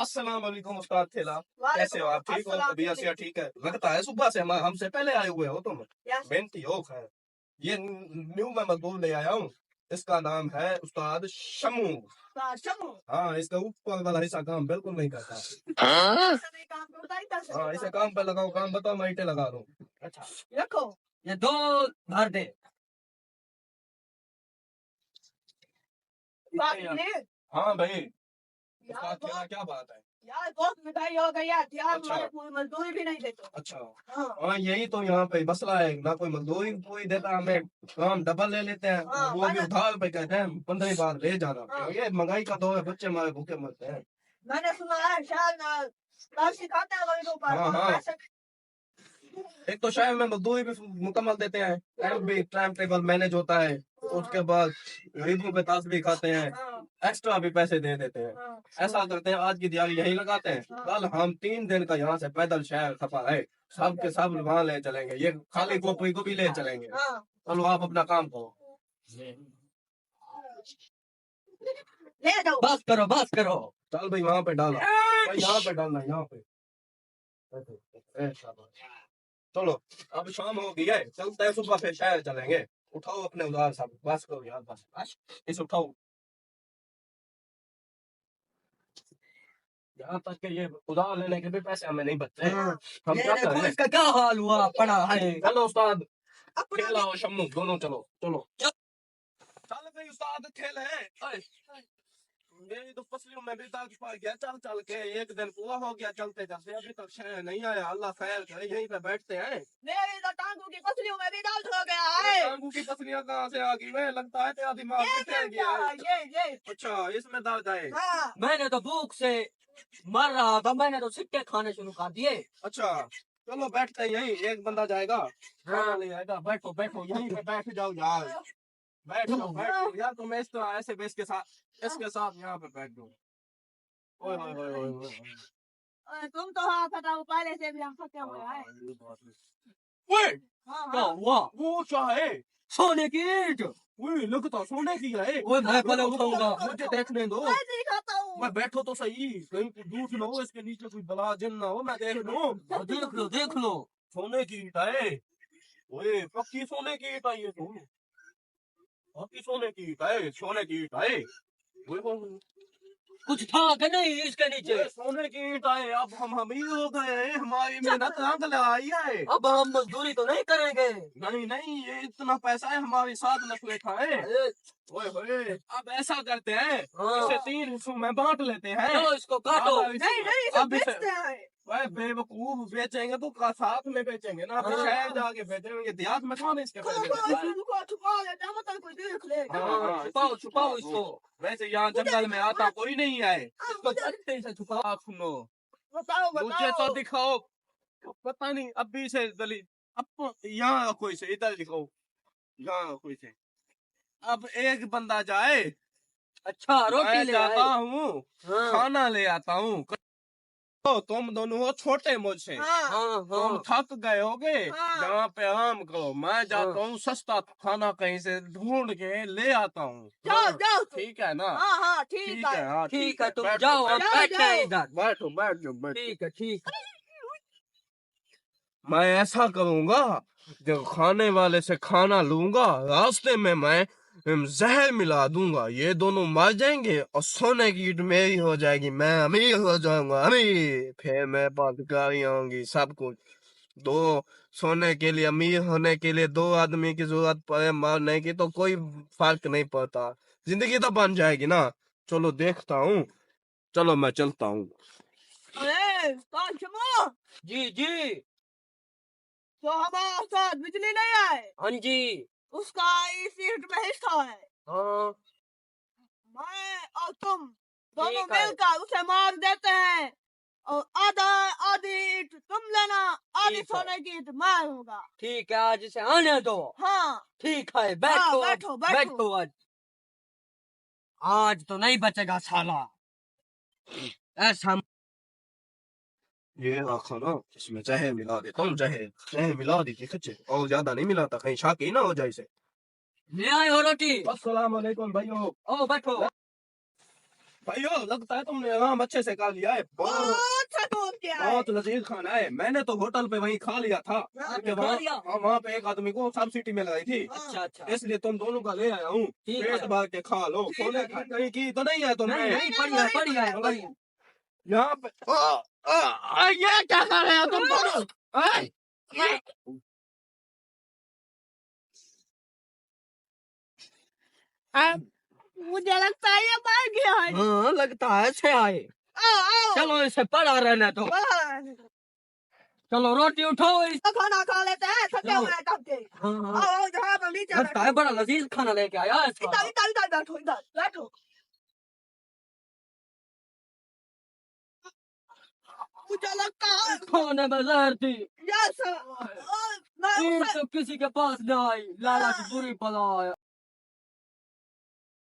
अस्सलाम वालेकुम उस्ताद ठेला। कैसे हो आप? ठीक हो? अस्सलाम तबीयत से ठीक है? लगता है सुबह से हमसे पहले आए हुए हो तुम। मेहनती हो। खैर, ये न्यू मैं मजदूर ले आया हूँ। इसका नाम है उस्ताद शमू। हाँ, इसका ऊपर वाला हिस्सा काम बिल्कुल नहीं करता। हाँ, इसे काम पे लगाओ। काम बताओ, मैं ईंटें लगा दूँ। अच्छा रखो। ये दो भर दे। हाँ भाई, उस्ताद ठेला क्या बात है? यार बहुत मिठाई हो गई यार, अच्छा। कोई मजदूरी भी नहीं देते। अच्छा, हाँ हाँ, यही तो यहाँ पे मसला है ना। कोई मजदूरी कोई देता, हमें काम डबल ले लेते हैं। हाँ, वो भी उधार पे कहते हैं 15 बार ले जाना। हाँ। ये महंगाई का दौर है, बच्चे हमारे भूखे मरते हैं। मैंने सुना है शायद डांस सिखाते हैं गरीबों पर। हाँ, हाँ। ऐसे एक तो शहर में मजदूरी भी मुकम्मल देते हैं, टाइम भी टाइम टेबल मैनेज होता है। उसके बाद गरीबों पे ताश भी खाते हैं, हाँ, एक्स्ट्रा भी पैसे दे देते हैं। हाँ, ऐसा करते हैं, आज की दिहाड़ी यही लगाते हैं। कल हम 3 दिन का यहाँ से पैदल शहर सफर है, सब के सब वहाँ ले चलेंगे। ये खाली गोपी को भी ले चलेंगे। हाँ। चलो आप अपना काम करो। ले जाओ। बस करो। चल भाई, वहाँ पे डाला भाई, यहाँ पे डालना, यहाँ पे। चलो, अब शाम हो गई है, चलते हैं। सुबह फिर शहर चलेंगे। उठाओ अपने उधार सब, बस करो यार, बस इस उठाओ। यहाँ तक के ये उधार लेने के भी पैसे हमें नहीं बचते। हम ये क्या देखो करें? इसका क्या हाल हुआ पड़ा है। चलो उस्ताद अपना ठेला और शम्मू दोनों चलो। चल भाई उस्ताद ठेले। मेरी तो पसलियों में भी दाग पड़ गया। चल के एक दिन पूरा हो गया चलते चलते, अभी तक शहर नहीं आया। अल्लाह खैर करे, यहीं पे बैठते हैं। मेरी तो टांगों की पसलियों में भी दर्द हो गया है। टांगों की पसलियां कहाँ से आ गई? मैं लगता है तेरा दिमाग ये भी फैल गया है। ये अच्छा, इसमें दर्द है। हाँ। मैंने तो भूख से मर रहा था, मैंने तो सिक्के खाने शुरू कर दिए। अच्छा, चलो बैठते हैं यहीं। एक बंदा जाएगा, खाना हाँ। ले आएगा। बैठो बैठो, यहीं पे बैठ जाओ यार। बैठो यार, तुम इस तो ऐसे बेस के साथ, इसके साथ यहाँ पे बैठ जाओ। ओए ओए ओए ओए ओए। तुम तो हाँ बताओ, पहले से भी हम थके हुए हैं। ओए, हाँ, क्या हाँ। हुआ? वो क्या है? सोने की ईंट। ओए, लगता सोने की है। ओए, मैं पहले उठाऊंगा। मुझे देखने दो। मैं दिखाता हूँ। मैं बैठो तो सही, कहीं कुछ दूर ना हो, इसके नीचे कोई बला जिन ना हो, मैं देख लूं। देख लो। सोने की ईंट है। ओए, पक्की सोने की ईंट है ये तो। पक्की सोने की ईंट है, सोने की ईंट है। ओए, कुछ था कि नहीं इसके नीचे? ये सोने की ईंट है। अब हम अमीर हो गए हैं, हमारी मेहनत रंग लाई है। अब हम मजदूरी तो नहीं करेंगे। नहीं नहीं, ये इतना पैसा है हमारे साथ लखलेखा है। अरे, ओए होए, अब ऐसा करते हैं, हाँ। इसे 3 हिस्सों में बांट लेते हैं। चलो इसको काटो। नहीं इसे अब इसे बेचते हैं। वह बेवकूफ बेचेंगे तो साथ में बेचेंगे ना। फिर हाँ। शहर जाके बेचेंगे, देहात में कौन इसके पैसे देता है? छुपा लेते हैं, मतलब कोई देख लेगा। हाँ, छुपाओ इसको। वैसे यहाँ जंगल में आता कोई नहीं है। इसको अच्छे से छुपाओ। आप सुनो, बताओ मुझे तो दिखाओ। पता नहीं अभी से दली, अब यहाँ कोई से, इधर दिखाओ, यहाँ कोई से। अब एक बंदा जाए, अच्छा, रोटी मैं ले जाता आए। हूँ, हाँ। खाना ले आता हूँ। तो तुम दोनों हो छोटे मुझसे, हाँ, हाँ तुम थक गए होगे, हाँ। जहाँ पे आराम करो। मैं जाता हूँ सस्ता खाना कहीं से ढूंढ के ले आता हूँ। जाओ ठीक है ना? हाँ हाँ ठीक है। हाँ, ठीक है, तुम बैठो, जाओ, हम बैठो, बैठते हैं इधर। बैठो बैठ जाओ, बैठो। ठीक है, ठीक है। मैं ऐसा करूंगा, जब खाने वाले से खाना लूंगा, रास्ते में मैं जहर मिला दूंगा। ये दोनों मर जाएंगे और सोने की ईंट मेरी हो जाएगी। मैं अमीर हो जाऊंगा, अमीर। फिर मेरे पास गाड़ियां होंगी, सब कुछ। दो सोने के लिए, अमीर होने के लिए 2 आदमी की जरूरत पड़े, मरने की तो कोई फर्क नहीं पड़ता। जिंदगी तो बन जाएगी ना। चलो देखता हूँ, चलो मैं चलता हूँ। अरे कांचमो, जी। तो हमारे साथ बिजली नहीं आए, हाँ जी। उसका इस ईंट में हिस्सा है। हाँ, मैं और तुम दोनों ठीक है। मिलकर उसे मार देते हैं, और आधी ईंट तुम लेना, आधी ठीक है। सोने की ईंट मैं लूंगा। ठीक है, आज इसे आने दो। हाँ ठीक है, बैठो। हाँ, बैठो। आज तो नहीं बचेगा साला। ऐसा ये रखो ना, इसमें जहर मिला देता हूँ। जहर मिला दी थी कच्चे, और ज्यादा नहीं मिलाता, कहीं शाकी ना हो जाए इसे। ले आए हो रोटी। अस्सलाम वालेकुम भाइयों। ओ बैठो। भाइयों लगता है तुमने आराम अच्छे से खा लिया है। बहुत अच्छा कौन क्या है बहुत लजीज खाना है। मैंने तो होटल पे वहीं खा लिया था। आपने वहाँ खा लिया? हाँ, वहाँ पे एक आदमी को सब्सिडी में लगाई थी, अच्छा अच्छा इसलिए तुम दोनों का ले आया हूँ। ठीक पेट है। भर के खा लो। सोने कहीं की तो नहीं है तुमने? नहीं नहीं बढ़िया है, बढ़िया है, बढ़िया है। यहाँ पे ये क्या कर रहे हो तुम दोनों? आए, आए। मुझे लगता है ये मर गया है हाँ लगता है ऐसे आए। आओ आओ चलो इसे पड़ा रहने दो। चलो रोटी उठाओ इस। खाना खा लेते हैं थके चलो। हुए हैं कब के हाँ हाँ आओ यहाँ पर नीचे लगता है बड़ा लजीज खाना लेके आया है इस इधर बार। इधर इधर बैठो इधर बैठो मुझे लगता है खाने में जहर थी। यस मैं फिर तो किसी के पास न आई, लाला की बुरी बला है।